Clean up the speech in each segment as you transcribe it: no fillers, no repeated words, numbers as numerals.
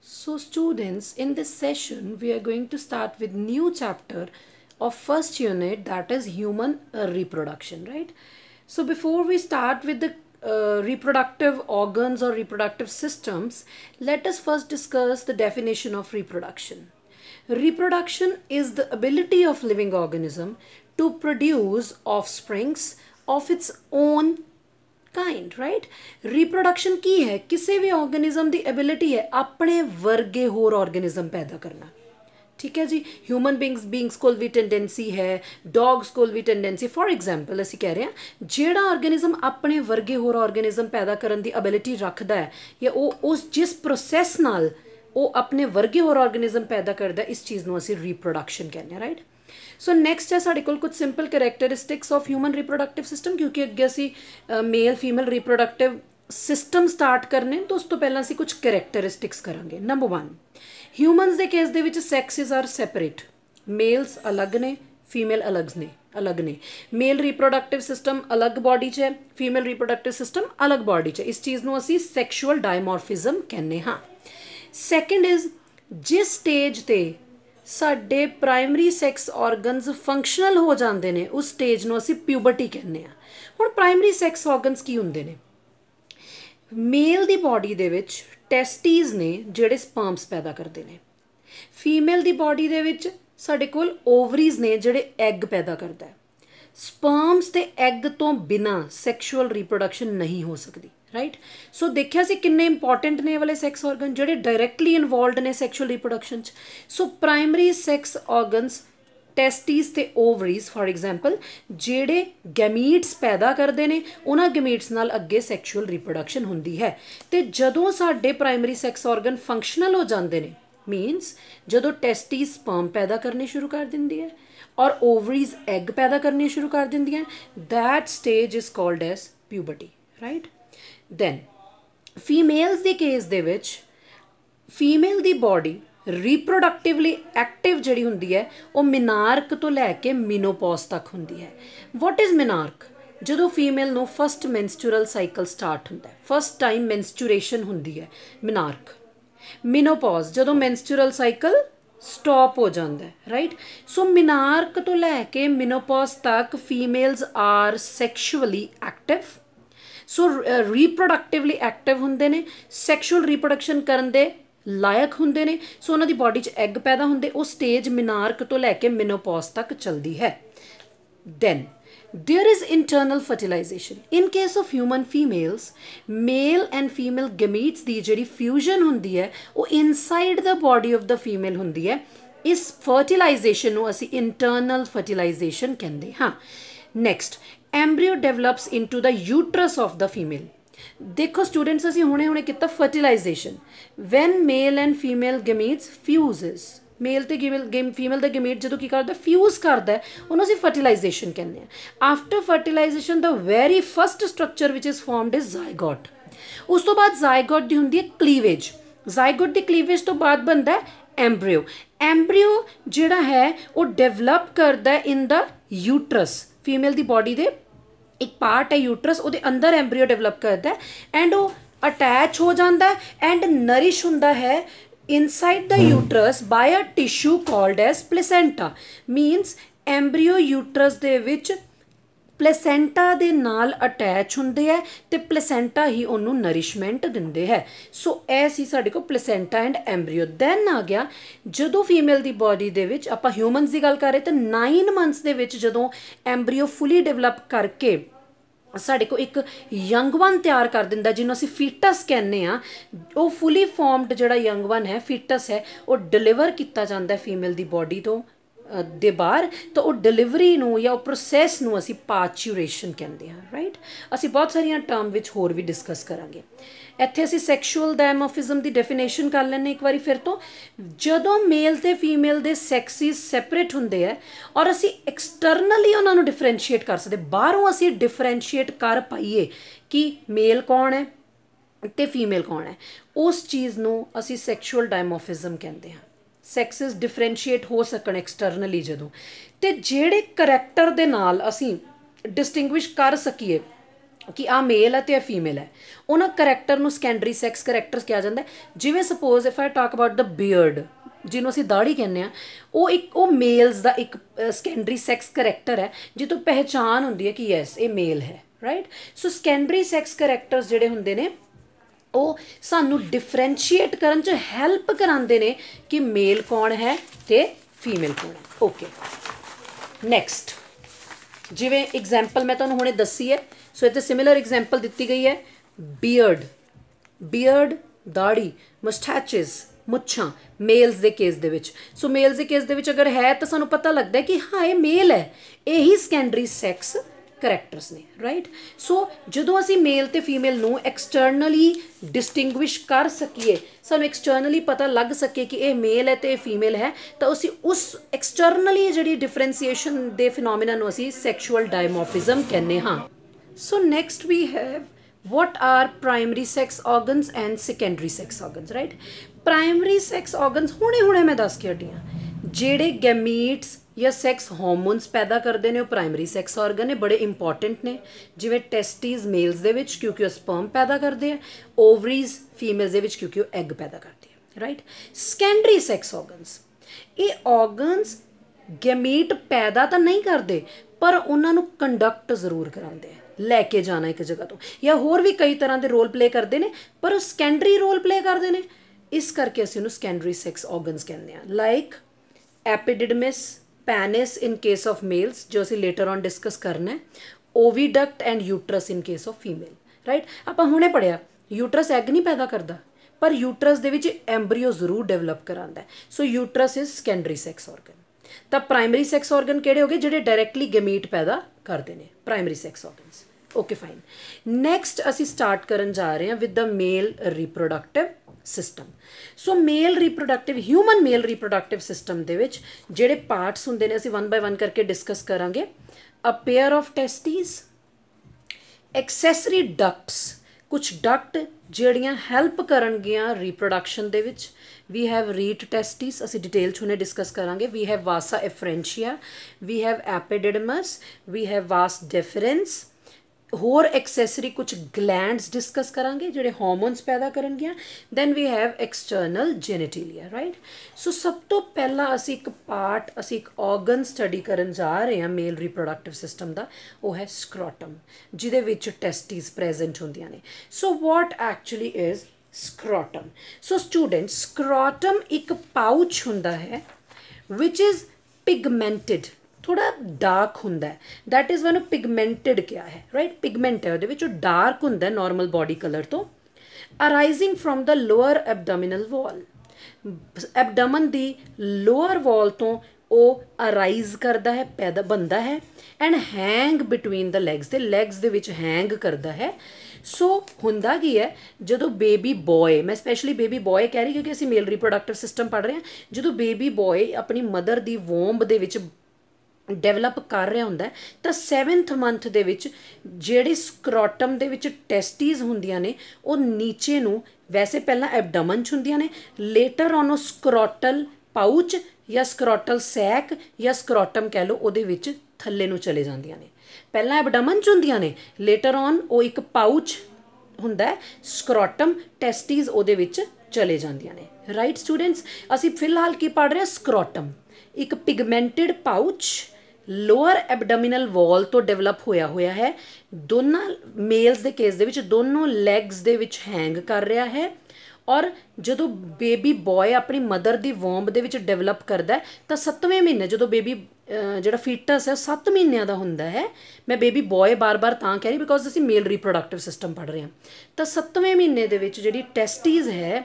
So students, in this session we are going to start with new chapter of first unit, that is human reproduction, right? So before we start with the reproductive organs or reproductive systems, let us first discuss the definition of reproduction. Reproduction is the ability of living organism to produce offsprings of its own kind right reproduction की है किसी भी organism की ability है अपने वर्गे होर organism पैदा करना ठीक है जी ह्यूमन बींग्स कोल भी टेंडेंसी है डॉग्स कोल भी टेंडेंसी फॉर एग्जाम्पल असी कह रहे हैं जेड़ा ऑर्गेनिज्म अपने वर्गे होर ऑर्गेनिज्म पैदा करने की एबिलिटी रखता है या उस जिस प्रोसैस नाल वो अपने वर्गे होर ऑर्गेनिज्म पैदा करता है इस चीज़ को असी रिप्रोडक्शन कहते हैं राइट सो नैक्सट है साढ़े कोल कुछ simple characteristics of human reproductive system क्योंकि अगे असी male female reproductive system start करने तो उस तो पहला असी कुछ करैक्टरिस्टिक्स करांगे नंबर 1 ह्यूमनस के केस दे विच सैक्सिस आर सैपरेट मेल्स अलग ने फीमेल अलग ने मेल रिप्रोडक्टिव सिस्टम अलग बॉडी च है फीमेल रिप्रोडक्टिव सिस्टम अलग बॉडी च है इस चीज़ को असी सैक्शुअल डायमॉर्फिज्म कहने हाँ सैकेंड इज जिस स्टेज ते साडे प्राइमरी सैक्स ऑर्गनस फंक्शनल हो जाते हैं उस स्टेज को असी प्यूबर्टी कहने हुण प्राइमरी सैक्स ऑर्गनस की होंदे ने मेल दी बॉडी दे विच टेस्टीज ने जिहड़े स्पर्म्स पैदा करते हैं फीमेल दी बॉडी दे विच साडे कोल ओवरीज ने जिहड़े एग पैदा करता है स्पर्म्स ते एग तो बिना सैक्शुअल रिप्रोडक्शन नहीं हो सकती राइट सो देखिया सी किन्ने इंपॉर्टेंट ने वाले सैक्स ऑर्गन जिहड़े डायरैक्टली इनवॉल्वड ने sexual reproduction so primary sex organs testes ते ओवरीज फॉर एग्जाम्पल जिहड़े गैमीट्स पैदा करते हैं उन्हां गैमीट्स नाल अगे सैक्शुअल रिप्रोडक्शन हुंदी है ते जदों साडे प्राइमरी सैक्स ऑर्गन फंक्शनल हो जाते हैं मीनस जदों टेस्टीज स्पर्म पैदा करने शुरू कर दिंदी है और ओवरीज एग पैदा करने शुरू कर दिंदी हैं that stage is called as puberty right then females के केस दे विच फीमेल दी बॉडी रिप्रोडक्टिवली एक्टिव जिहड़ी हुंदी है वो मिनार्क तो लैके मिनोपॉज तक हुंदी है वॉट इज़ मिनार्क जदों फीमेल नूं फस्ट मैंस्चुरल साइकिल स्टार्ट हुंदा है फस्ट टाइम मैंस्चुरेशन हुंदी है मिनार्क मिनोपॉज जदों मैंस्चुरल साइकिल स्टॉप हो जाता है राइट सो मिनार्क तो लैके मिनोपॉज तक females are sexually active so reproductively active होंदे ने सैक्शुअल रिप्रोडक्शन करन दे लायक होंदे ने सो उन्हां दी बॉडी च एग पैदा होंदे वो स्टेज मिनार्क तो लैके मिनोपॉज तक चलती है then there is internal fertilization in case of human females male and female gametes दी जिहड़ी फ्यूजन होंदी है वो inside the body of the female होंदी है इस फर्टिलाइजेशन नूं असीं इंटरनल फर्टिलाइजेशन कहंदे हाँ next embryo develops into the uterus of the female देखो स्टूडेंट्स असीं हुणे किता fertilisation when male and female gametes fuses male ते फीमेल द गमीट जो की करता फ्यूज करता है उन्होंने असीं फर्टिलाइजेशन कहते हैं after fertilisation the very first structure which is formed is zygote उस तो बाद जायगॉट की होंदी है क्लीवेज जायगॉट की क्लीवेज तो बाद बनता है एम्ब्रियो एम्ब्रियो जिहड़ा है वो डेवलप करता है इन द यूट्रस फीमेल की बॉडी दे एक पार्ट है यूट्रस वो अंदर एम्ब्रियो डेवलप करता है एंड वो अटैच हो जाता है एंड नरिश होंदा है inside the uterus by a tissue called as placenta means embryo uterus दे विच प्लेसेंटा दे नाल अटैच होंदे है ते प्लेसेंटा ही उन्हों नरिशमेंट दिंदे है सो ऐ सी साडे को प्लेसेंटा एंड एम्ब्रियो दैन आ गया जदों फीमेल दी बॉडी दे विच आपां ह्यूमनस दी गल कर रहे तो 9 मंथ्स दे विच जदों एम्ब्रियो फुली डेवलप करके साडे को एक यंग वन तैयार कर दिंदा जिन्हों असीं फीटस कहने आ वो फुली फॉर्मड जिहड़ा यंग वन है फीटस है वो डिलीवर किया जाता है फीमेल दी बॉडी तो दे बाहर तो वो डिलीवरी नूं या प्रोसैस नूं असीं पार्चुरेशन कहते हैं राइट असीं बहुत सारिया टर्म विच होर भी डिस्कस करांगे इत्थे असीं सैक्शुअल डायमॉर्फिज्म की डेफिनेशन कर लैंदे एक बारी फिर तो जदों मेल ते फीमेल दे सैक्सिस सैपरेट हुंदे है और असीं एक्सटर्नली उन्हां नूं डिफरेंशिएट कर सकते बाहरों असीं डिफरेंशिएट कर पाइए कि मेल कौन है ते फीमेल कौन है उस चीज़ नूं असीं सैक्शुअल डायमॉर्फिज्म कहते हैं सैक्सिस डिफरेंशिएट हो सकन एक्सटर्नली जदों ते जिहड़े करैक्टर दे नाल असीं डिस्टिंग्विश कर सकीए कि आ मेल है तो यह फीमेल है, उन्होंने करैक्टर में सकैंडरी सैक्स करैक्टर्स कहा जाता है। जिमें suppose if I talk about the beard, जिन्होंने असीं दाढ़ी कहने हैं, वो एक वो मेल्स का एक सकैंडरी सैक्स करैक्टर है जितों पहचान होंदी है कि यस ये मेल है, राइट। सो सकैंडरी सैक्स करैक्टर्स जिहड़े हुंदे ने वो सानू डिफरेंशिएट करन च हैल्प करांदे ने कि मेल कौन है ते फीमेल कौन है। ओके नैक्सट, जिवें एग्जाम्पल मैं तुहानूं हुणे दस्सी है, सो इत्थे सिमिलर एग्जाम्पल दित्ती गई है। बियर्ड, बियर्ड दाढ़ी, मस्टैचेस मुच्छां मेल्स दे केस दे विच। सो मेल्स दे केस दे विच अगर है तो सानू पता लगता है कि हाँ ये मेल है, यही सकैंडरी सैक्स करैक्टर्स ने, राइट। सो जदों असी मेल ते फीमेल नूं एक्सटर्नली डिस्टिंग्विश कर सकीए, सानू एक्सटर्नली पता लग सके कि ये मेल है तो ये फीमेल है, तो असी उस एक्सटर्नली जिहड़ी डिफरेंसीएशन दे फिनोमिना नूं असी सैक्शुअल डायमॉर्फिज्म कहने हाँ। So next we have what are primary sex organs and secondary sex organs, right? Primary sex organs ਹੁਣੇ मैं दस के हटी हाँ, ਜਿਹੜੇ गैमीट्स या सैक्स हार्मोन्स पैदा करते हैं वो प्राइमरी सैक्स ऑर्गन ने, बड़े इंपॉर्टेंट ने। जिवें टेस्टिस मेल्स दे विच क्योंकि वो स्पर्म पैदा करते हैं, ओवरीज फीमेल्स दे विच क्योंकि वो एग पैदा करते हैं, राइट। सकैंडरी सैक्स ऑर्गनस, ये ऑर्गनस गैमीट पैदा तो नहीं करते पर उन्होंने कंडक्ट जरूर कराते हैं, लैके जाना एक जगह तो, या होर भी कई तरह के रोल प्ले करते हैं पर वो सकैंडरी रोल प्ले करते हैं, इस करके असीं उन्हें सकैंडरी सैक्स ऑर्गनस कहते हैं। Like epididymis, पैनिस in case of males जो असीं लेटर ऑन डिस्कस करना है, oviduct and uterus in case of female, right. आपां हुणे पढ़िया यूट्रस एग नहीं पैदा करता पर यूट्रस दे विच एंब्रीओ जरूर डेवलप करांदा है। So uterus is secondary sex organ. तो प्राइमरी सैक्स ऑर्गन किहड़े हो गए जिहड़े डायरैक्टली गैमीट पैदा करते हैं, primary sex organs. Okay fine, next असीं स्टार्ट करन जा रहे हैं with the male reproductive system. So male reproductive, human male reproductive system दे विच जिहड़े पार्ट्स हुंदे ने असीं वन बाय वन करके डिस्कस करांगे। A pair of testes, accessory ducts, कुछ डक्ट जिहड़ियां हैल्प करनगियां रिप्रोडक्शन दे विच। वी हैव रीट टेस्टिस, असीं डिटेल च हुणे डिस्कस करांगे। We have vasa efferentia, we have epididymis, we have vas deferens, होर एक्सैसरी कुछ ग्लैंड्स डिस्कस करांगे जिहड़े हार्मोन्स पैदा करनगियां। Then we have external genitalia, right. So सब तो पहला असीं एक पार्ट, असीं एक ऑर्गन स्टडी करन जा रहे हैं मेल रिप्रोडक्टिव सिस्टम का, वो है स्क्रॉटम, जिहदे विच टेस्टिस प्रेजेंट होंदियां ने। सो what actually is scrotum? So student, scrotum एक पाउच हुंदा है विच इज़ पिगमेंटेड, थोड़ा डार्क हुंदा है, दैट इज़ वन पिगमेंटेड क्या है, राइट। पिगमेंट है उहदे विच, डार्क हुंदा है नॉर्मल बॉडी कलर तो, arising from the lower abdominal wall, abdomen दी लोअर वॉल तो वो अराइज करता है, पैदा बनता है, and hang between the legs, दे लैग्स दे विच हैंग करता है। सो हुंदा की है जो बेबी बॉय, मैं स्पैशली बेबी बॉय कह रही क्योंकि असीं मेल रिप्रोडक्टिव सिस्टम पढ़ रहे हैं, जो बेबी बॉय अपनी मदर दी वोंब दे विच डेवलप कर रहा होंदा है तो 7th मंथ दे विच जिहड़ी स्क्रॉटम दे विच टेस्टीज हुंदियां ने वो नीचे नूं, वैसे पहला एबडमन च हुंदियां ने, लेटर ऑन वो स्क्रॉटल पाउच या स्क्रॉटल सैक या स्क्रॉटम कह लो उहदे विच थल्ले नूं चले जांदियां ने। पहला एबडमन च हुंदियां ने, लेटर ऑन वो एक पाउच हुंदा है स्क्रॉटम, टेस्टीज उहदे विच चले जांदियां ने, राइट स्टूडेंट्स। असीं फिलहाल की पढ़ रहे हैं स्क्रॉटम, एक pigmented pouch lower abdominal wall तो डेवलप होया है, दोनों मेल्स के केस दे विच दोनों लैग्स दे विच हैंग कर रहा है, और जो बेबी बॉय अपनी मदर की वोंब दे विच डेवलप करता है तो 7वें महीने जो बेबी जोड़ा फीटस है 7 महीनों का होंदा है, मैं बेबी बॉय बार बार तां कह रही बिकॉज असीं मेल रिप्रोडक्टिव सिस्टम पढ़ रहे हैं, तो 7वें महीने दे विच जिहड़ी टेस्टीज है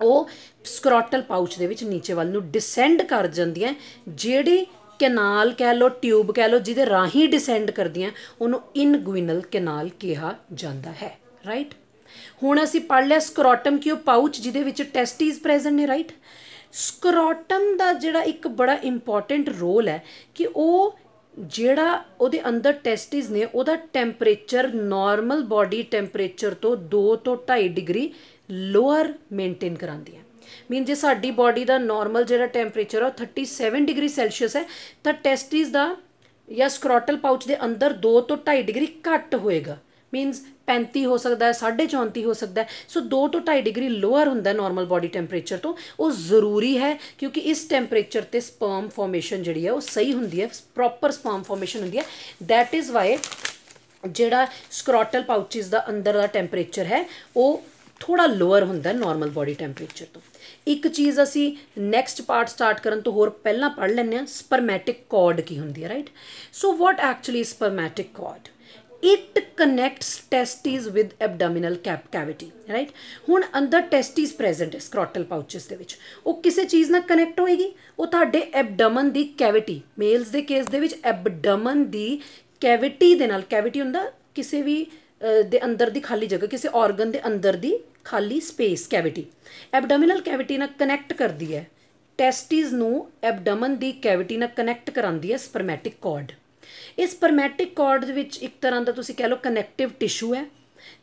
वो स्क्रॉटल पाउच दे विच नीचे वाल नूं डिसेंड कर जांदियां, जिहड़ी कैनाल कह लो, ट्यूब कह लो, जिहदे राही डिसेंड करदियां उन्होंने इनगुइनल कैनाल कहा जाता है, राइट। हुण असीं पढ़ लिया स्क्रॉटम की पाउच जिहदे विच टेस्टीज प्रेजेंट ने, राइट। स्क्रॉटम का जिहड़ा एक बड़ा इंपॉर्टेंट रोल है कि वो जिहड़ा उहदे अंदर टेस्टीज ने उहदा टैंपरेचर नॉर्मल बॉडी टैंपरेचर तो 2 तो 2.5 डिग्री लोअर मेनटेन करांदियां। मीन जे साडी बॉडी का नॉर्मल जो टैंपरेचर है 37 डिग्री सैल्सीयस है तो टेस्टीज का या स्क्रॉटल पाउच के अंदर 2 तो 2.5 डिग्री घट होएगा, मीनस 35 हो सकता है, 34.5 हो सकता है। सो 2 to 2.5 डिग्री लोअर होंगे नॉर्मल बॉडी टैंपरेचर तो वो ज़रूरी है, क्योंकि इस टैंपरेचर ते स्पर्म फॉर्मेशन जी है वो सही होंगी है, प्रॉपर स्पर्म फॉर्मेशन होंगी है। दैट इज़ वाई जिहड़ा स्क्रॉटल पाउचिस का अंदर का टैंपरेचर है वो थोड़ा लोअर होंदा नॉर्मल बॉडी टैंपरेचर तो। एक चीज़ असी नैक्सट पार्ट स्टार्ट करन तो होर पहला पढ़ लैंदे हां, स्पर्मैटिक कॉर्ड की होंदी है, right. So what actually spermatic cord, it connects testis with abdominal cavity, right. हुण अंदर टेस्टिस प्रेजेंट है स्क्रॉटल पाउचिस दे विच, वो किसी चीज़ नाल कनैक्ट होएगी, वो तुहाडे एबडमन दी कैविटी, मेल्स दे केस दे विच एबडमन दी कैविटी दे नाल, कैविटी हुंदा किसी भी दे अंदर दी खाली जगह, किसी ऑर्गन दे अंदर दी खाली स्पेस, कैविटी एबडोमिनल कैविटी नाल कनैक्ट करदी है, टेस्टिस नू एबडमन दी कैविटी नाल कनैक्ट करांदी है स्पर्मैटिक कॉर्ड। इस स्पर्मैटिक कॉर्ड दे विच एक तरह का तुसीं कह लो कनैक्टिव टिशू है,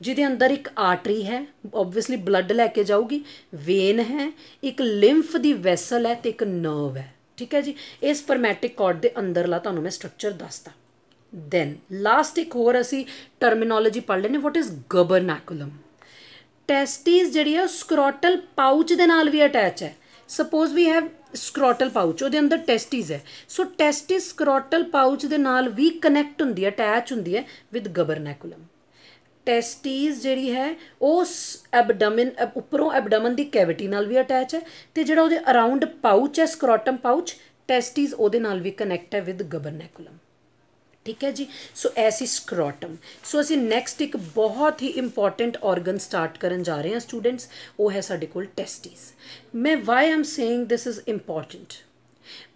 जिहदे अंदर एक आर्टरी है, ओबवियसली ब्लड लैके जाऊगी, वेन है, एक लिम्फ दी वैसल है तो एक नर्व है, ठीक है जी। इस स्पर्मैटिक कॉर्ड दे अंदरला तुहानूं मैं स्ट्रक्चर दसदा। दैन लास्ट एक होर असी टर्मिनोलॉजी पढ़ लेने, वॉट इज़ गबरनैकुलम। टेस्टिस जिहड़ी है स्क्रॉटल पाउच दे नाल भी अटैच है। Suppose we have scrotal pouch, उहदे अंदर टेस्टिस है, सो टेस्टिस स्क्रॉटल पाउच दे नाल भी कनैक्ट हुंदी है, अटैच हुंदी है विद गबरनैकुलम। टेस्टिस जिहड़ी है उस एबडमिन उपरों एबडमन दी कैविटी नाल भी अटैच है, तो जिहड़ा उहदे अराउंड पाउच है स्क्रॉटम पाउच, टेस्टिस उहदे नाल भी कनैक्ट है विद गबरनैकुलम, ठीक है जी। सो ऐसी स्क्रॉटम। सो असी नैक्सट एक बहुत ही इंपॉर्टेंट ऑर्गन स्टार्ट करन जा रहे हैं स्टूडेंट्स, वो है साडे कोल टेस्टिस। मैं why am saying this is important,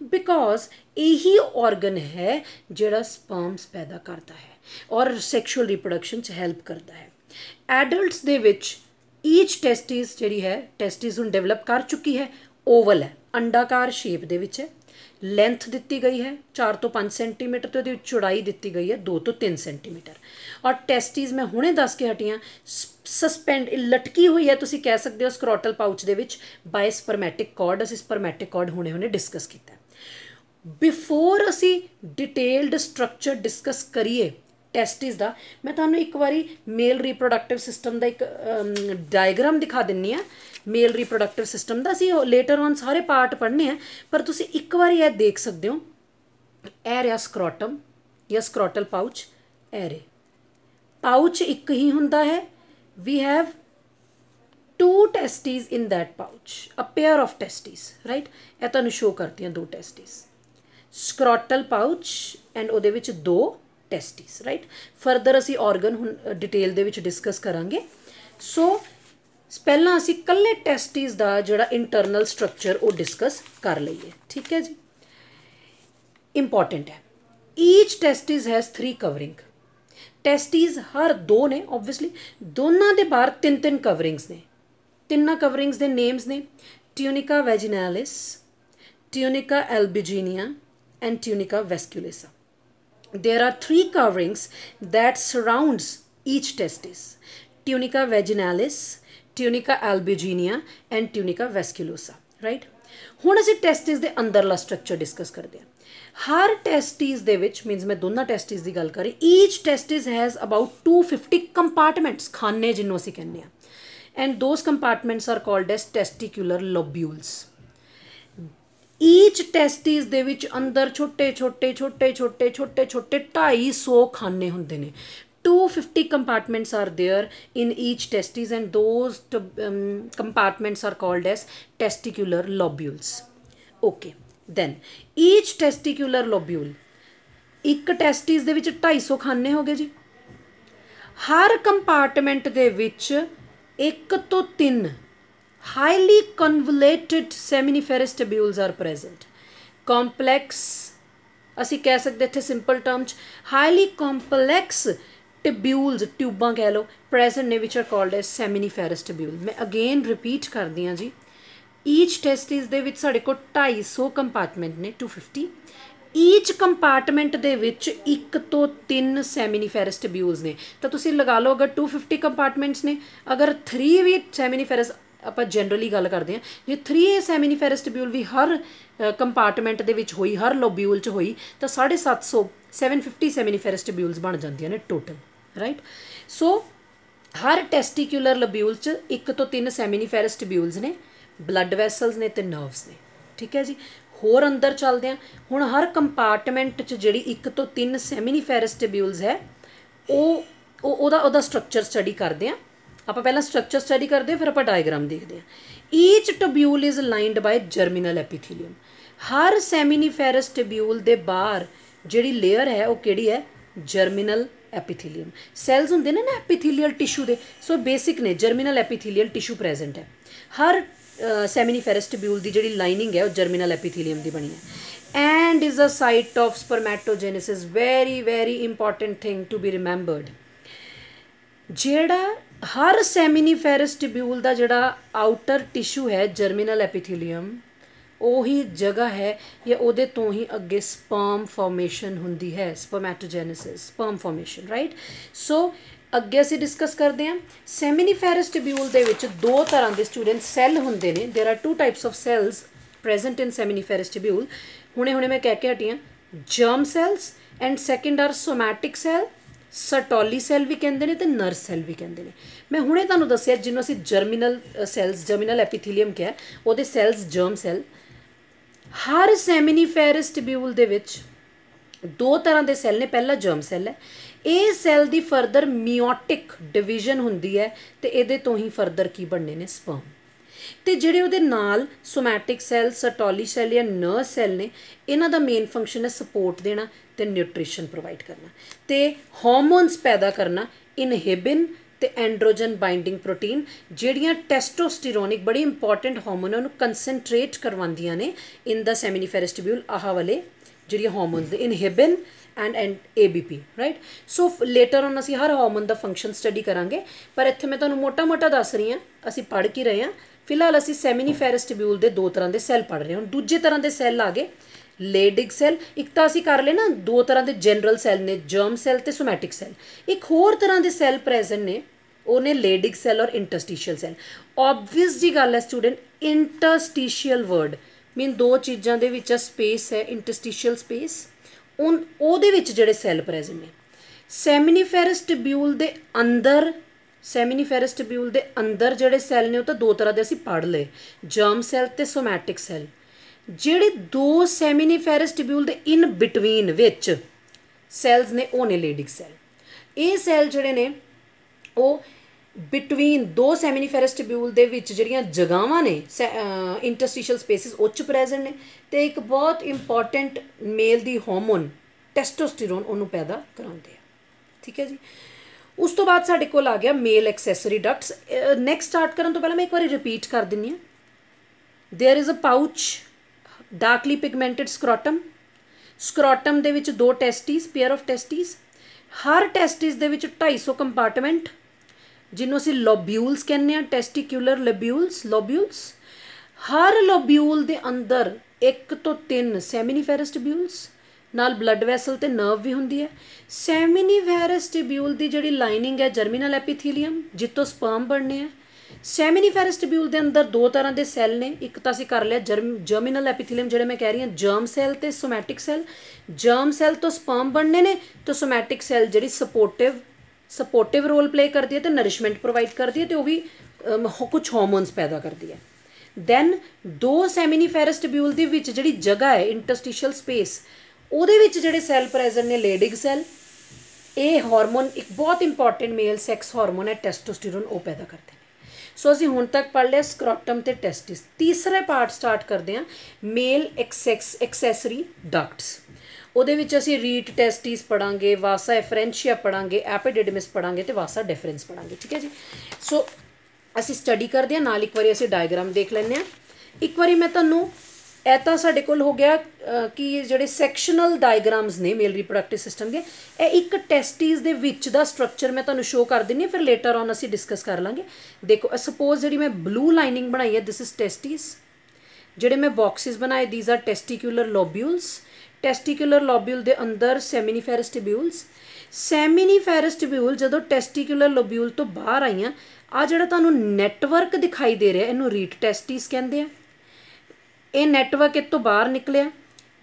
because यही ऑर्गन है जिहड़ा स्पर्म्स पैदा करता है और सैक्शुअल रिप्रोडक्शन च हैल्प करता है। Adults they which each testis जिहड़ी है, टेस्टिस हुण डेवलप कर चुकी है, ओवल है, अंडाकार शेप दे विच है, लेंथ दी गई है 4 to 5 सेंटीमीटर, तो ये चौड़ाई दी गई है 2 to 3 सेंटीमीटर। और टेस्टिस मैं हुणे दस के हटी हाँ, सस्पेंड लटकी हुई है, तुसीं कह सकते हो स्क्रॉटल पाउच दे विच बाय स्पर्मैटिक कॉर्ड। असीं स्पर्मैटिक कॉर्ड हुणे हुणे डिस्कस किया। बिफोर असी डिटेल्ड स्ट्रक्चर डिस्कस करिए टेस्टिस का, मैं तुहानूं एक बारी मेल रिप्रोडक्टिव सिस्टम का एक डायग्राम दिखा दिन्नी हाँ। मेल रिप्रोडक्टिव सिस्टम का असी लेटर ऑन सारे पार्ट पढ़ने हैं, पर तुसीं एक बार यह देख सकते हो, ए रहा स्क्रॉटम या स्क्रॉटल पाउच, ए रहे पाउच एक ही हुंदा है, we have 2 testis in that pouch, a pair of testis, right. यह तुहानूं शो करती हैं 2 टेस्टिस, स्क्रॉटल पाउच एंड उहदे विच 2 टेस्टिस, राइट। फरदर असी ऑर्गन हुण डिटेल दे विच डिस्कस करांगे। सो पहला असी कल्ले टेस्टिस का जिहड़ा इंटरनल स्ट्रक्चर वो डिस्कस कर लईए, ठीक है जी। इंपॉर्टेंट है, each testis has 3 covering. Testis हर 2 ने, ओबवियसली दोनों के बाहर 3-3 कवरिंग्स ने, 3 कवरिंग्स के नेम्स ने tunica vaginalis, tunica albuginea and tunica vasculosa. There are 3 coverings that surrounds each testis: tunica vaginalis, tunica albuginea and tunica vasculosa, right। हुण असीं टेस्टिस दे अंदरला स्ट्रक्चर डिस्कस करते हैं। हर टेस्टिस दे विच, मीनस मैं दोनों टेस्टिस की गल करी, each testis has about 250 compartments, खाने जिन्हों असीं कहने हैं, and those compartments are called as testicular lobules. Each testis दे विच अंदर छोटे छोटे छोटे छोटे छोटे छोटे 250 खाने होंदे ने। 250 compartments are there in each testis, and those compartments are called as testicular lobules. Okay, then each testicular lobule, एक टेस्टिस दे विच 250 खाने हो गए जी। हर कंपार्टमेंट दे विच 1 to 3 highly convoluted seminiferous tubules are present. Complex असी कह सकते इत्थे सिंपल टर्म च highly complex tubules, ट्यूबां कह लो, present ने which are called as seminiferous tubule। मैं अगेन रिपीट कर दी हाँ जी, ईच टेस्टिस दे विच साढ़े को 250 कंपार्टमेंट ने, 250। ईच कंपार्टमेंट दे विच 1 to 3 सैमिनीफेरस ट्यूब्यूल्स ने। तो तुसीं लगा लो अगर 250 कंपार्टमेंट्स ने, अगर 3 भी सैमिनीफेरस, ਆਪਾਂ जनरली गल करते हैं, जे 3 सैमिनीफेरस ट्यूब्यूल भी हर कंपार्टमेंट दे विच होई, हर लोब्यूल च होई, तो 750 750 सैमिनीफेरस ट्यूब्यूल्स बन जांदियां ने टोटल। राइट। सो हर टेस्टिकुलर लब्यूल च 1 ਤੋਂ 3 सैमिनिफेरस ट्यूब्यूल्स ने, ब्लड वैसल्स ने ते नर्व्स ने, ठीक है जी। होर अंदर चलते हैं हुण, हर कंपार्टमेंट च जिहड़ी 1 ਤੋਂ 3 सैमिनिफेरस ट्यूब्यूल्स है ਉਹਦਾ स्ट्रक्चर स्टडी करते हैं। ਆਪਾਂ ਪਹਿਲਾਂ स्ट्रक्चर स्टडी करते हैं, फिर ਆਪਾਂ डायग्राम देखते हैं। Each tubule is lined by germinal epithelium. हर सैमिनिफेरस ट्यूब्यूल दे बाहर जिहड़ी लेयर है वो किहड़ी है? Germinal epithelium. सैल्स होंदे ने ना एपीथीलियल टिशू दे, सो बेसिक ने जर्मिनल एपीथीलियल टिशू प्रेजेंट है। हर सैमिनिफेरस ट्यूब्यूल की जिहड़ी लाइनिंग है वो जर्मिनल एपीथीलियम की बनी है। And is a site of spermatogenesis, very very important thing to be remembered. जिहड़ा हर सैमिनिफेरस ट्यूब्यूल का जिहड़ा आउटर टिशू है जर्मिनल एपीथीलियम, ਉਹੀ जगह है या ਉਹਦੇ ਤੋਂ ही ਅੱਗੇ ਸਪਰਮ ਫਾਰਮੇਸ਼ਨ ਹੁੰਦੀ है, ਸਪਰਮੈਟੋਜੈਨੇਸਿਸ, ਸਪਰਮ ਫਾਰਮੇਸ਼ਨ, ਰਾਈਟ। ਸੋ ਅੱਗੇ ਅਸੀਂ ਡਿਸਕਸ ਕਰਦੇ ਹਾਂ ਸੈਮੀਨੀਫੈਰਸ ਟਿਬਿਊਲ ਦੇ ਵਿੱਚ ਦੋ ਤਰ੍ਹਾਂ ਦੇ ਸਟੂਡੈਂਟ ਸੈੱਲ ਹੁੰਦੇ ਨੇ। There are 2 types of cells present in seminiferous tubule. ਹੁਣੇ ਮੈਂ ਕਹਿ ਕੇ ਹਟੀ ਹਾਂ, germ cells and second are somatic cell, Sertoli cell ਵੀ ਕਹਿੰਦੇ ਨੇ ਤੇ ਨਰਸ ਸੈੱਲ ਵੀ ਕਹਿੰਦੇ ਨੇ। ਮੈਂ ਹੁਣੇ ਤੁਹਾਨੂੰ ਦੱਸਿਆ ਜਿਹਨੂੰ ਅਸੀਂ ਜਰਮੀਨਲ ਸੈੱਲਸ, ਜਰਮੀਨਲ ਐਪੀਥੀਲੀਅਮ ਕਿਹਾ, ਉਹਦੇ ਸੈੱਲਸ ਜਰਮ ਸੈੱਲ। हर सैमिनिफेरस ट्यूब्यूल दे विच 2 तरह के सैल ने। पहला जर्म सैल है, ये सैल की फरदर मियोटिक डिविजन होंदी है तो ये तो ही फरदर की बनने ने स्पर्म। तो जिहड़े उहदे नाल सोमैटिक सैल, सटोली सैल या नर्व सैल ने, इन्हां दा मेन फंक्शन है सपोर्ट देना तो न्यूट्रिशन प्रोवाइड करना तो हार्मोन्स पैदा करना, इनहिबिन ਤੇ एंड्रोजन बाइंडिंग प्रोटीन, ਜਿਹੜੀਆਂ ਟੈਸਟੋਸਟੀਰੋਨਿਕ बड़ी इंपॉर्टेंट हार्मोन उन्होंने कंसनट्रेट करवांदियां ने इन द सैमिनिफेरस ट्यूब्यूल। आह वाले ਜਿਹੜੀਆਂ हार्मोन्स ने inhibin and ABP, right. So later on असी हर हार्मोन का फंक्शन स्टडी करांगे, पर इत्थे मैं तुहानूं मोटा मोटा दस रही हाँ, असी पढ़ के रहे हैं। फिलहाल असी सैमिनिफेरस ट्यूब्यूल के 2 तरह के सैल पढ़ रहे हैं। दूजे तरह के सैल आ गए लेडिग सैल। एक तो असी कर ले ना 2 तरह के जनरल सैल ने, जर्म सैल ते सोमैटिक सैल। एक होर तरह के सैल प्रेजेंट ने, ਉਹਨੇ लेडिग सैल और इंटरस्टिशियल सैल। ऑबवियस जी गल है स्टूडेंट, इंटरस्टिशियल वर्ड मीन 2 चीज़ों के विच स्पेस है, इंटरस्टिशियल स्पेस, ਉਹਦੇ ਵਿੱਚ ਜਿਹੜੇ सैल प्रेजेंट ने। सैमिनिफेरस ट्यूब्यूल के अंदर, सैमिनिफेरस ट्यूब्यूल के अंदर ਜਿਹੜੇ सैल ने वो तो 2 तरह के असीं पढ़ लए, जर्म सैल ते सोमैटिक सैल। ਜਿਹੜੇ 2 सैमिनिफेरस ट्यूब्यूल के इन बिटवीन विच सैल्स ने वो ने लेडिग सैल। ये सैल ਜਿਹੜੇ ने वो बिटवीन 2 सैमिनिफेरस ट्यूब्यूल दे विच जिहड़ियां जगहावां ने इंटरस्टिशियल स्पेसिस उच प्रेजेंट ने, तो एक बहुत इंपॉर्टेंट मेल दी हार्मोन टेस्टोस्टेरोन उन्होंने पैदा कराते हैं, ठीक है जी। उस तो बाद साडे कोल आ गया male accessory ducts. Next start करन तो पहले मैं एक बार रिपीट कर दिंदी हाँ। There is a pouch, darkly pigmented scrotum. Scrotum दे विच 2 टेस्टिस, पेयर ऑफ टेस्टिस। हर टेस्टिस दे विच 250 कंपार्टमेंट, जिन्हों असीं लोब्यूल्स कहने हैं, टेस्टिक्यूलर लोब्यूल्स। हर लोब्यूल दे अंदर 1 ਤੋਂ 3 सैमिनिफेरस ट्यूब्यूल्स नाल ब्लड वैसल ते नर्व भी होंदी है। सैमिनिफेरस ट्यूब्यूल की जिहड़ी लाइनिंग है जर्मिनल एपीथीलियम, जितों स्पर्म बनने हैं। सैमिनिफेरस ट्यूब्यूल के अंदर 2 तरह के सैल ने, एक तो असीं कर लिया जर्मिनल एपीथीलियम, जिहड़े मैं कह रही हूँ जर्म सैल ते सोमैटिक सैल। जर्म सैल तो स्पर्म बनने ने, तो सोमैटिक सैल जिहड़ी सपोर्टिव रोल प्ले करती है तो नरिशमेंट प्रोवाइड करती है, तो वो भी कुछ हार्मोन्स पैदा करती है। दैन 2 सैमिनिफेरस ट्यूब्यूल दी विच जिहड़ी जगह है इंटरस्टिशियल स्पेस, ਉਹਦੇ ਵਿੱਚ ਜਿਹੜੇ सैल प्रेजेंट ने लेडिग सैल, ये हार्मोन एक बहुत इंपॉर्टेंट मेल सैक्स हार्मोन है टेस्टोस्टेरोन, वो पैदा करते हैं। सो असीं हुण तक पढ़ लिया स्क्रॉटम ते टेस्टिस। तीसरा पार्ट स्टार्ट करते हैं मेल एक्सैसरी डक्ट्स। ਉਹਦੇ ਵਿੱਚ ਅਸੀਂ ਰੀਟ ਟੈਸਟਿਸ पढ़ांगे, वासा एफरेंशिया पढ़ांगे, एपिडिडमिस पढ़ांगे तो वासा डिफरेंस पढ़ांगे, ठीक है जी। सो ਅਸੀਂ स्टडी करते हैं, नाल एक बार ਅਸੀਂ डायग्राम देख लैंदे हैं। एक बार मैं तुहानूं ਇਹ ਤਾਂ ਸਾਡੇ ਕੋਲ ਹੋ ਗਿਆ कि ਜਿਹੜੇ ਸੈਕਸ਼ਨਲ ਡਾਇਗਰਾਮਸ ਨੇ ਮੇਲ ਰੀਪਰੋਡਕਟਿਵ ਸਿਸਟਮ ਦੇ, ਇਹ ਇੱਕ ਟੈਸਟਿਸ ਦੇ ਵਿੱਚ ਦਾ ਸਟਰਕਚਰ ਮੈਂ ਤੁਹਾਨੂੰ ਸ਼ੋ ਕਰ ਦਿੰਨੀ ਹਾਂ, ਫਿਰ ਲੇਟਰ ਔਨ ਅਸੀਂ ਡਿਸਕਸ ਕਰ ਲਾਂਗੇ। ਦੇਖੋ ਸਪੋਜ਼ ਜਿਹੜੀ ਮੈਂ ਬਲੂ ਲਾਈਨਿੰਗ ਬਣਾਈ ਹੈ, ਦਿਸ ਇਜ਼ ਟੈਸਟਿਸ। ਜਿਹੜੇ ਮੈਂ ਬਾਕਸਿਸ ਬਣਾਏ, ਦੀਜ਼ ਆਰ ਟੈਸਟੀਕੂਲਰ ਲੋਬਿਊਲਸ। ਟੈਸਟੀਕੂਲਰ ਲੋਬਿਊਲ ਦੇ ਅੰਦਰ ਸੈਮੀਨੀਫੈਰਸ ਟਿਬਿਊਲਸ। ਸੈਮੀਨੀਫੈਰਸ ਟਿਬਿਊਲ ਜਦੋਂ ਟੈਸਟੀਕੂਲਰ ਲੋਬਿਊਲ ਤੋਂ ਬਾਹਰ ਆਈਆਂ, ਆ ਜਿਹੜਾ ਤੁਹਾਨੂੰ ਨੈਟਵਰਕ ਦਿਖਾਈ ਦੇ ਰਿਹਾ, ਇਹਨੂੰ ਰੀਟ ਟੈਸਟਿਸ ਕਹਿੰਦੇ ਆ। ਇਹ ਨੈਟਵਰਕ ਇਹ ਤੋਂ ਬਾਹਰ ਨਿਕਲਿਆ।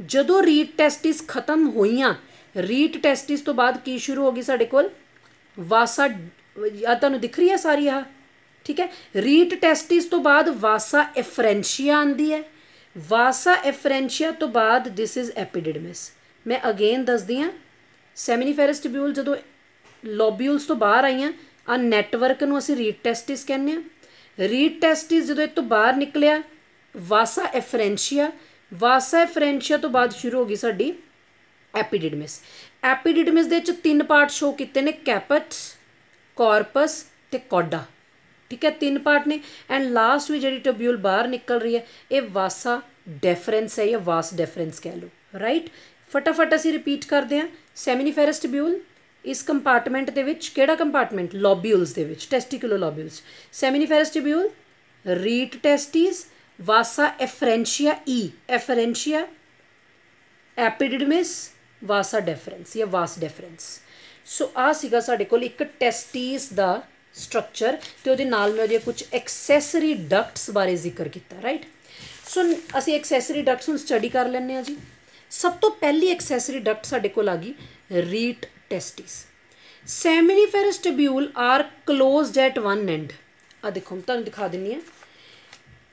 ਜਦੋਂ ਰੀਟ ਟੈਸਟਿਸ ਖਤਮ ਹੋਈਆਂ, ਰੀਟ ਟੈਸਟਿਸ ਤੋਂ ਬਾਅਦ ਕੀ ਸ਼ੁਰੂ ਹੋ ਗਈ ਸਾਡੇ ਕੋਲ? वासा तुहानूं दिख रही है सारी आह, ठीक है। रीट टेस्टिस तो बाद वासा एफरेंशिया आंदी है। वासा एफरेंशिया तो बाद दिस इज़ एपिडिडमिस। मैं अगेन दसदी हाँ, सैमिनिफेरस ट्यूब्यूल जो लोब्यूल्स तो बाहर आईयां, आ नैटवर्क नूं असीं रीट टेस्टिस कहने आ। रीट टेस्टिस जो तो बाहर निकलिया वासा एफरेंशिया, वासा एफरेंशिया तो बाद शुरू हो गई साडी एपिडिडमिस। एपिडिडमिस दे विच 3 पार्ट शो किए ने, कैपट, कॉर्पस ते कॉडा, ठीक है, 3 पार्ट ने। एंड लास्ट भी जी ट्यूब्यूल बाहर निकल रही है ये वासा डेफरेंस है या वास डेफरेंस कह लो, राइट। फटाफट असीं रिपीट करते हैं। सैमिनिफेरस ट्यूब्यूल इस कंपार्टमेंट दे विच, केड़ा कंपार्टमेंट, लॉब्यूल्स दे विच, टेस्टिकुलर लॉब्यूल्स। सैमिनिफेरस ट्यूब्यूल, रीट टेस्टिस, वासा एफरेंशिया ई, एफरेंशिया, एपिडिडमिस, वासा डेफरेंस या वास डेफरेंस। सो आ सीगा साडे कोल एक टेस्टिस दा स्ट्रक्चर, तो उहदे नाल मैं उहदे कुछ एक्सैसरी डक्ट्स बारे जिक्र किया, राइट। सो असीं एक्सैसरी डक्ट्स हुण स्टडी कर लैंदे आ जी। सब तो पहली एक्सैसरी डक्ट साडे कोल आ गई rete testis. Seminiferous tubule are closed at one end. आ देखो मैं तुहानूं दिखा दिंदी हां,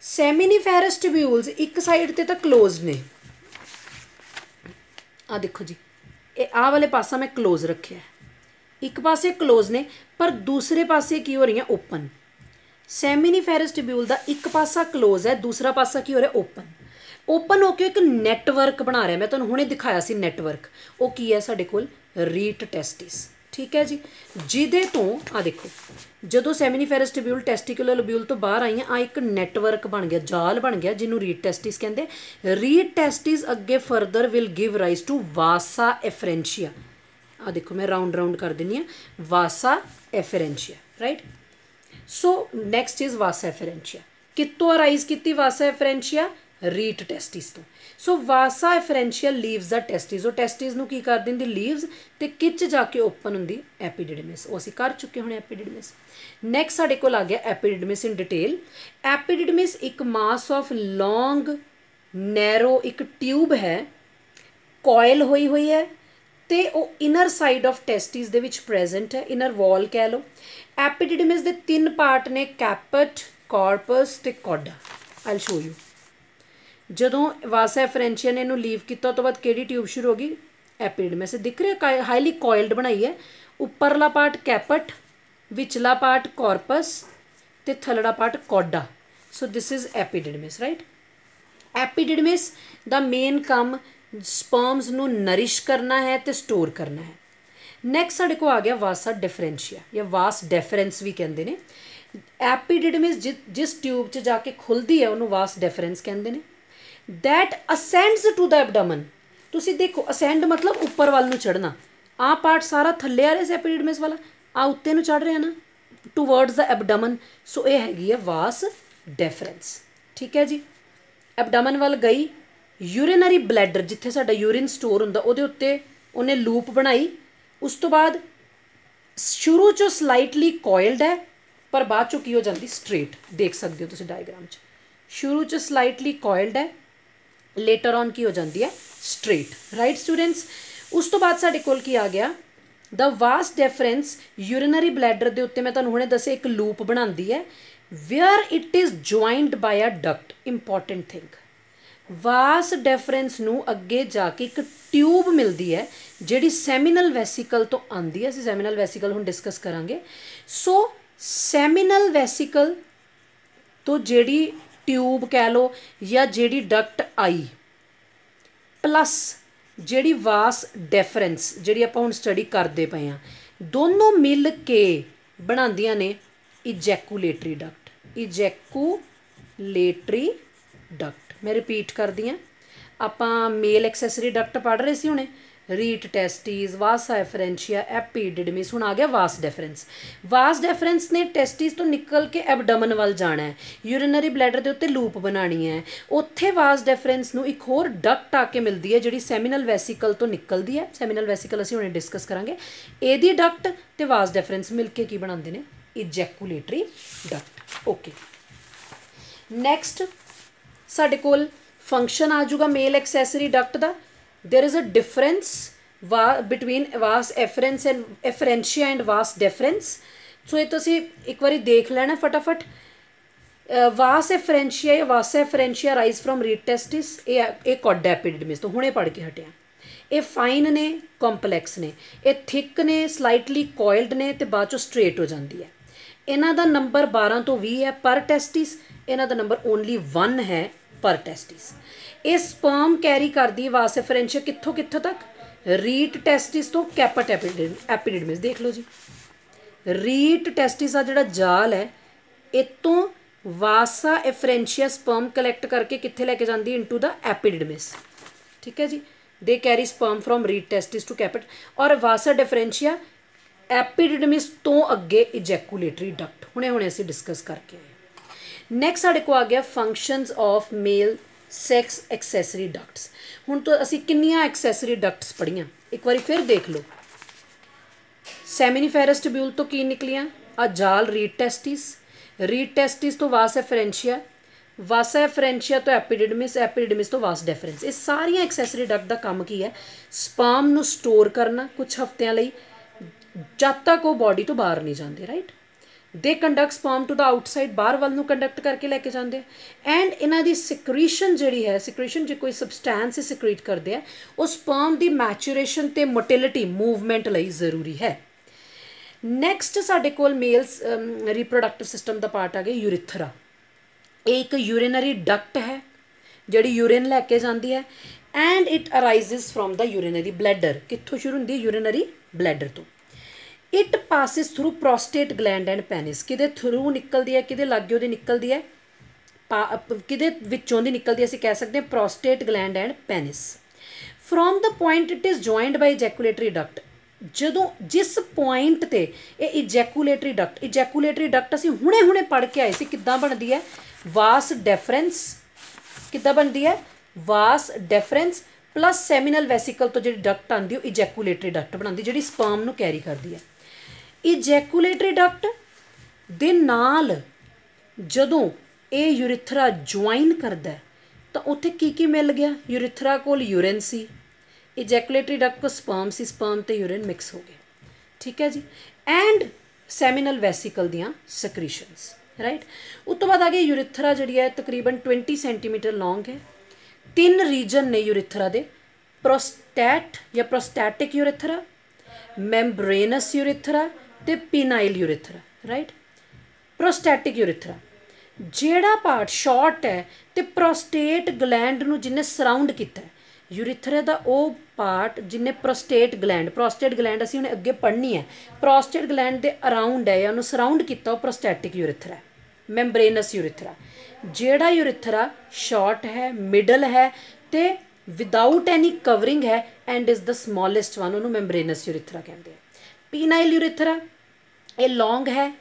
सैमिनिफेरस ट्यूब्यूल्स एक साइड ते तां क्लोज्ड ने, आ देखो जी, ये आ वाले पासा मैं क्लोज रखे है, एक पासे क्लोज ने पर दूसरे पासे की हो रही है ओपन। सैमिनिफेरस ट्यूब्यूल का एक पासा क्लोज है, दूसरा पासा की हो रहा है ओपन। ओपन होकर एक नैटवर्क बना रहा है, मैं तुहानूं हुणे दिखाया सी नैटवर्क, वो की है साडे कोल रीट टेस्टिस, ठीक है जी। जिहदे तो आ देखो जदों सैमिनिफेरस ट्यूब्यूल टेस्टिकुलर लोब्यूल तो बाहर आई आ एक नैटवर्क बन गया, जाल बन गया, जिन्हों रीट टेस्टिस कहते। रीट टेस्टिस अगे further will give rise to vasa efferentia. आ देखो मैं राउंड राउंड कर दिनी है, vasa efferentia, right. So next is vasa efferentia, कितों अराइज की वासा एफरेंशिया, रीट टेस्टिस तो। So vasa efferentia leaves the testis, वो टेस्टिस नूं की कर दिंदी लीव्स, ते किच जाके ओपन हुंदी एपिडिडमिस। वो असीं कर चुके हुणे एपिडिडमिस। नैक्सट साडे कोल आ गया एपिडिडमिस इन डिटेल। एपिडिडमिस एक मास ऑफ लॉन्ग नैरो एक ट्यूब है, कॉयल हुई हुई है, तो वो इनर साइड ऑफ टेस्टिस दे विच प्रेजेंट है, इनर वॉल कह लो। एपिडिडमिस दे 3 पार्ट ने, कैपट, कॉर्पस ते coda. I will show you. जदों वासा एफरेंशिया ने इनू लीव किया तो बाद केड़ी ट्यूब शुरू होगी, एपिडिडमिस। दिख रहा है हाईली कॉइल्ड बनाई है, उपरला पार्ट कैपट, विचला पार्ट कॉर्पस ते थलड़ा part cauda. So this is epididymis, right. Epididymis दा मेन काम स्पर्म्स नू नरिश करना है तो स्टोर करना है। नैक्सट साडे को आ गया वासा डिफरेंशिया या वास डेफरेंस भी कहते हैं। एपिडिडमिस जिस ट्यूब च जाके खुलती है उन्होंने वास डेफरेंस कहते हैं। That ascends to the abdomen. तुसी देखो असेंड मतलब ऊपर वाल नू चढ़ना, आ पार्ट सारा थल्ले आ रहा है एपिडिडमिस वाला, आ उत्ते नू चढ़ रहा है ना टूवर्ड्स द एबडमन। सो ये हैगी है वास डेफरेंस, ठीक है जी। एबडमन वाल गई, यूरिनरी ब्लैडर जिथे साडा यूरिन स्टोर हुंदा उहदे उत्ते उन्हें लूप बनाई। उस तो बाद शुरू चो स्लाइटली कॉइल्ड है पर बाद चो की हो जाती स्ट्रेट, देख सकते हो तुसीं डायग्राम च। शुरू च स्लाइटली कॉइल्ड है, लेटर ऑन की हो जाती है स्ट्रेट, राइट स्टूडेंट्स। उस तो बाद साडे कोल की आ गया the vas deferens. Urinary bladder के उत्ते मैं तुहानूं हुणे दस्सिया एक लूप बनाती है, where it is joined by a duct. Important thing, vas deferens नूं अगे जाके एक ट्यूब मिलती है जिहड़ी सैमिनल वैसिकल तो आती है। असीं सैमिनल वैसिकल हुण डिस्कस करांगे। सो सैमिनल वैसिकल तो जिहड़ी ट्यूब कह लो या जिहड़ी डक्ट आई प्लस जिहड़ी वास डेफरेंस जिहड़ी आपां हुण स्टडी करदे पए हां, दोनों मिल के बनांदियां ने इजैकुलेटरी डक्ट। इजैकुलेटरी डक्ट मैं रिपीट करदी हाँ, आपां मेल एक्सैसरी डक्ट पढ़ रहे सी हुणे, रीट टेस्टिस, वासा एफरेंशिया, एपिडिडमिस। हुण आ गया वास डेफरेंस। वास डेफरेंस ने टेस्टिस तो निकल के एबडमन वाल जाना है, यूरिनरी ब्लैडर के उत्ते लूप बनानी है, उत्थे वास डेफरेंस नूं एक होर डक्ट आके मिलती है जिहड़ी सैमिनल वैसिकल तो निकलती है। सैमिनल वैसिकल असीं हुणे डिस्कस करांगे। इहदी डक्ट ते वास डेफरेंस मिल के की बनाते हैं, इजैकुलेटरी डक्ट। ओके, नैक्सट साडे कोल फंक्शन आ जाऊगा मेल एक्सैसरी डक्ट का। There is a difference between vas efferens and efferentia and vas deferens. So ये तुसीं एक बारी देख लेना फटाफट। वास एफरेंशिया या vasa efferentia rise from rete testis, ये कॉडा एपिडिडमिस तो हुणे पढ़ के हटिया। ये फाइन ने कॉम्पलैक्स ने, ये थिक ने स्लाइटली कॉइल्ड ने ते बाद चों स्ट्रेट हो जाती है। इन्हां दा नंबर 12 तो 20 है पर टेस्टिस, इन्हां दा नंबर ओनली 1 है पर टेस्टिस। ये स्पर्म कैरी करती है वास एफरेंशिया कित्थों कित्थों तक, रीट टेस्टिस तो कैपट एपिडिडमिस। देख लो जी, रीट टेस्टिस का जिहड़ा जाल है इतों वासा एफरेंशिया स्पर्म कलैक्ट करके कित्थे लैके जाती है, इनटू द एपिडिडमिस। ठीक है जी, they carry sperm from rete testis to caput. और वासा डिफरेंशिया एपिडिडमिस तो अगे इजैकुलेटरी डक्ट, हुणे हुणे असीं डिस्कस करके आए। नैक्सट साडे को आ गया फंक्शनस ऑफ मेल सैक्स एक्सैसरी डक्ट्स। हुण तो असीं किन्नियां एक्सैसरी डक्ट्स पढ़ियां, एक बारी फिर देख लो। सैमिनिफेरस ट्यूब्यूल तो की निकलियां आ जाल रीड टेस्टिस तो वास एफरेंशिया, वासा एफरेंशिया तो एपिडिडमिस, एपिडिडमिस तो वास डेफरेंस। ये सारिया एक्सैसरी डक्ट का काम की है, स्पर्म नूं स्टोर करना कुछ हफ्तियां लई जद तक वो बॉडी तो बाहर नहीं जाते। Right, they conduct sperm to the outside, बाहर वाल नूं कंडक्ट करके लैके जाते हैं। एंड इन्हां दी सिक्रीशन जिहड़ी है, सिक्रीशन जो कोई सबसटैंस सिक्रीट करते हैं वो स्पर्म की मैचूरेशन ते मोटिलिटी मूवमेंट लई जरूरी है। नैक्सट साडे कोल मेल्स रिप्रोडक्टिव सिस्टम का पार्ट आ गया यूरिथरा। एक यूरिनरी डक्ट है जिहड़ी यूरिन लैके जाती है and it arises from the urinary bladder. कित्थों शुरू होंदी है, यूरिनरी ब्लैडर तो। It passes through prostate gland and penis, किदे थ्रू निकलती है, किदे लाग्गे दी निकलती है, किदे विचों दी निकलती है, असीं कह सकते हैं prostate gland and penis. From the point it is joined by ejaculatory duct, जदों जिस पॉइंट ते ये इजैकुलेटरी डक्ट असीं हुणे हुणे पढ़ के आए सी किद्दां बनदी है, वास डेफरेंस, किद्दां बनदी है, वास डेफरेंस प्लस सैमिनल वैसिकल तो जिहड़ी डक्ट आती है इजैकुलेटरी डक्ट बनाती जिहड़ी स्पर्म नूं कैरी करती है। इजैकुलेटरी डक्ट दे नाल जदों ये यूरिथरा ज्वाइन करदा है तो उत्थे की मिल गया, यूरिथरा कोल यूरिन सी, इजैकुलेटरी डक्ट को स्पर्म सी, स्पर्म ते यूरिन मिक्स हो गए। ठीक है जी, एंड सैमिनल वैसिकल दियां सक्रीशनस। राइट, उस तो बाद आ गया यूरिथरा जिहड़ी है तकरीबन 20 सेंटीमीटर लॉन्ग है। 3 रीजन ने यूरिथरा दे, प्रोस्टैट या प्रोस्टैटिक यूरिथरा, मैंब्रेनस यूरिथरा ते पीनाइल यूरिथरा। राइट, प्रोस्टैटिक यूरिथरा जिहड़ा पार्ट शॉर्ट है तो प्रोस्टेट ग्लैंड नूं जिन्ने सराउंड किया है, यूरिथरा दा वो पार्ट जिन्ने प्रोस्टेट ग्लैंड असीं हुणे अगे पढ़नी है, प्रोस्टेट ग्लैंड दे अराउंड है या उन्होंने सराउंड किया वो प्रोस्टैटिक यूरिथरा है। मैंब्रेनस यूरिथरा जिहड़ा यूरिथरा शॉर्ट है, मिडल है ते विदाउट एनी कवरिंग है and is the smallest one, उन्होंने मैंब्रेनस यूरिथरा कहते हैं। पीनाइल यूरिथरा ये लॉन्ग है,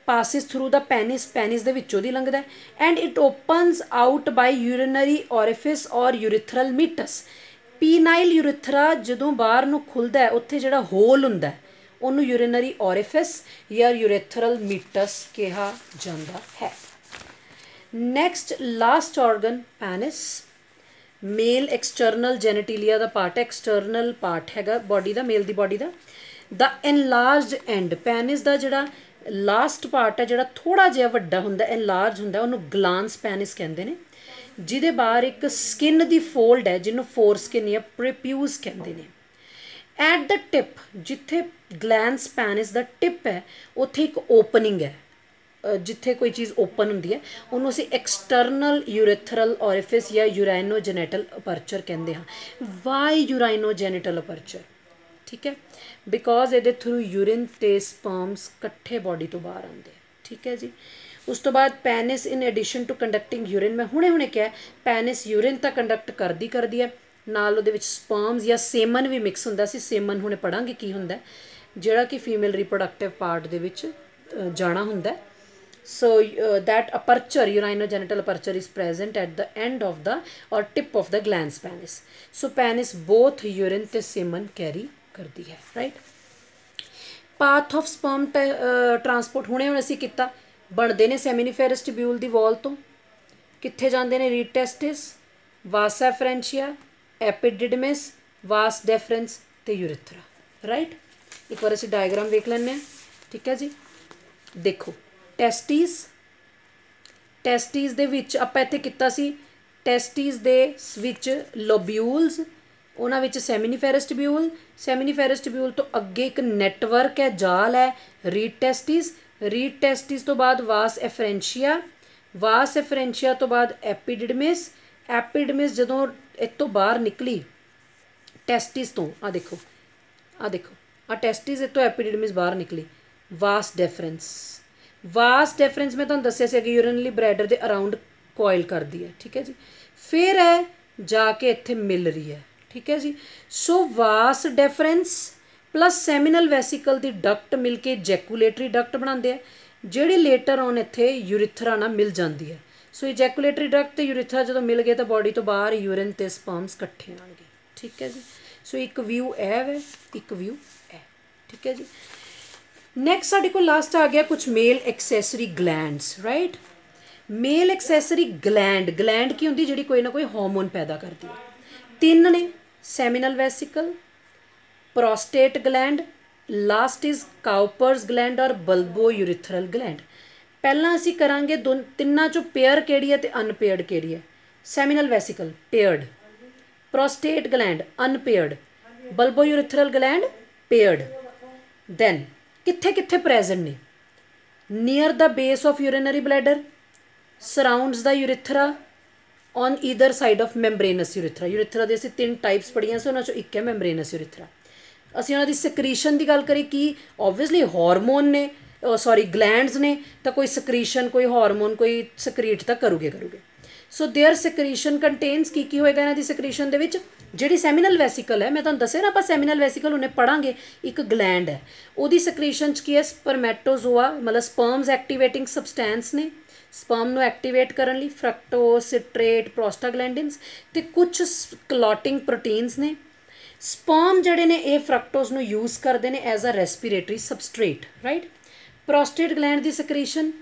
passes through the penis, penis दे विचों दी लंघदा है and it opens out by urinary orifice or urethral meatus. Penile urethra जदों बाहर नूं खुलदा है उत्थे जिहड़ा होल हुंदा है उन्होंने यूरिनरी ओरिफिस या यूरिथरल मीटस कहा जाता है। Next last organ penis, male external genitalia का पार्ट है, एक्सटर्नल पार्ट हैगा बॉडी का, मेल की बॉडी का। द एनलार्ज एंड, पेनिस का जिहड़ा लास्ट पार्ट है जिहड़ा थोड़ा जिहा वड्डा हुंदा, एनलार्ज हुंदा, उन्होंने ग्लांस पेनिस कहते हैं, जिहदे बाहर एक स्किन की फोल्ड है जिन्होंने फोर स्किन या प्रीप्यूज कहते हैं। एट द टिप जिथे ग्लैंस पेनिस का टिप है उत्थे एक ओपनिंग है, जिथे कोई चीज़ ओपन होंदी है उन्होंने असीं एक्सटर्नल यूरिथरल ओरिफिस या यूराइनोजेनेटल अपर्चर कहते हैं। वाई यूराइनोजेनेटल अपर्चर, ठीक है, बिकॉज ये थ्रू यूरिन ते स्पर्म्स कट्ठे बॉडी तो बाहर आते हैं। ठीक है जी, उस तो बाद penis in addition to conducting urine, मैं हुणे क्या है पेनिस यूरिन तो कंडक्ट करदी है, नाल उहदे विच स्पर्म्स या सेमन भी मिक्स हुंदा सी। सेमन हुणे पढ़ांगे की हुंदा जिहड़ा कि फीमेल रिप्रोडक्टिव पार्ट दे विच जाना हुंदा। So that aperture, urinogenital aperture is present at the end of the or tip of the glans penis. So penis both urine ते सेमन कैरी करती है। Right, path of sperm transport हुणे असीं किता, बनते हैं सैमिनिफेरस ट्यूब्यूल की वॉल तो, कित्थे जाते हैं रीड टेस्टिस, वासा एफरेंशिया, एपिडिडमिस, वास डेफरेंस तो यूरिथ्रा, राइट। एक बार असीं डायग्राम वेख लैंदे, ठीक है जी। देखो टेस्टिस दे विच आपां इत्थे कीता सी, टेस्टिस दे विच लोब्यूल्स, उन्हां विच सैमिनीफेरस ट्यूब्यूल तो अगे एक नैटवर्क है, जाल है, रीड टेस्टिस तो बाद वास एफरेंशिया तो बाद एपिडिडमिस जदों इस तो बाहर निकली टेस्टिस तो आ देखो आ टेस्टिस इस तो एपिडिडमिस बाहर निकली, वास डेफरेंस मैं तुहानूं दस्सिया सी कि यूरिनरी ब्लैडर के अराउंड कॉइल करती है, ठीक है जी। फिर है जाके इत्थे मिल रही है, ठीक है जी। सो वास डेफरेंस प्लस सैमिनल वैसिकल की डक्ट मिल के जैकुलेटरी डक्ट बनाते हैं, जिहड़ी लेटर ऑन इत्थे यूरिथ्रा नाल मिल जाती है। सो जैकुलेटरी डक्ट तो यूरिथ्रा जो मिल गए तो बॉडी तो बाहर यूरिन ते स्पर्म्स इकट्ठे आएंगे, ठीक है जी। सो एक व्यू है, एक व्यू है, ठीक है जी। नैक्सट साडे कोल लास्ट आ गया कुछ male accessory glands, right. Male accessory gland की होंगी जी कोई ना कोई हार्मोन पैदा करती है। 3 ने, seminal vesicle, prostate gland, last is Cowper's gland or bulbourethral gland. पहला असी करांगे तिन्ना चो पेयर केड़ी है ते अनपेयर्ड केड़ी है। Seminal vesicle paired, prostate gland unpaired, bulbourethral gland paired. Then कित्थे कित्थे प्रेजेंट ने, near the base of urinary bladder, surrounds the urethra, on either side of membranous urethra दे असीं 3 टाइप्स पढ़ियां सी, उन्हां चों एक है मैंब्रेनस यूरिथ्रा। असीं उन्हां दी सक्रीशन की गल करिए कि ओबवियसली हार्मोन ने ग्लैंड्स ने तो कोई सक्रीशन कोई हार्मोन कोई सक्रीट तो करूगे। सो देयर सक्रीशन कंटेन्स की होएगा इन्हां दी सक्रीशन दे विच, जिहड़ी सैमिनल वैसिकल है, मैं तुहानूं दस्सिया ना, आपां सैमिनल वैसिकल हुणे पढ़ांगे, एक ग्लैंड है, उहदी सक्रीशन च की है स्पर्मेटोजोआ मतलब स्पर्म्स एक्टिवेटिंग सबसटैंस ने, स्पर्म नूं एक्टिवेट करन लई फ्रक्टोज, सिट्रेट, प्रोस्टाग्लैंडिन्स ते कुछ क्लॉटिंग प्रोटीन्स ने। स्पर्म जिहड़े ने ये फ्रक्टोज नूं यूज़ करते हैं as a respiratory substrate, right. Prostate gland की सक्रीशन,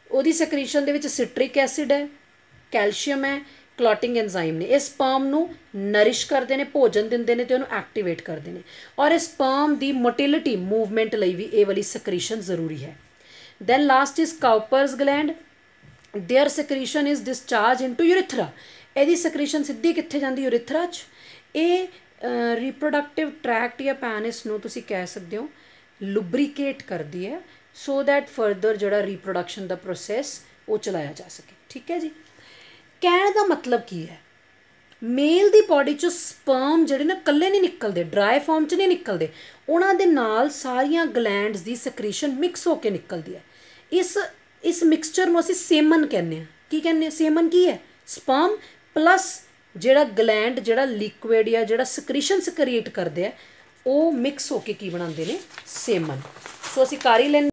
उहदी सक्रीशन दे विच सिट्रिक एसिड है, कैल्शियम है, क्लॉटिंग एंजाइम ने, ये स्पर्म नूं नरिश करते हैं, भोजन दिंदे ने ते उहनूं एक्टिवेट करते हैं, और इस स्पर्म की मोटिलिटी मूवमेंट लई भी ये वाली सक्रीशन जरूरी है। Then last is Cowper's gland, their secretion is discharge into urethra, यदी सक्रीशन सीधी कित्थे जांदी यूरिथ्रा च। ये रिप्रोडक्टिव ट्रैक्ट या पैनिस नूं तुसीं कह सकते हो लुब्रीकेट करती है, सो दैट फर्दर जिहड़ा रिप्रोडक्शन का प्रोसैस वो चलाया जा सके, ठीक है जी। कहने का मतलब की है, मेल की बॉडी चो स्पर्म जिहड़े ना कल्ले नहीं निकलते, ड्राई फॉर्म च नहीं निकलते, उन्हां दे नाल सारियां ग्लैंड्स की सक्रीशन मिक्स होकर निकलती है। इस मिक्सचर में असीं सेमन कहने हैं। की कहने, सेमन की है, स्पर्म प्लस जिहड़ा ग्लैंड जिहड़ा लिक्विड या जिहड़ा सक्रीशन सक्रीट करते हैं वो मिक्स होकर की बनाते हैं, सेमन। सो असीं कर ही लैंदे।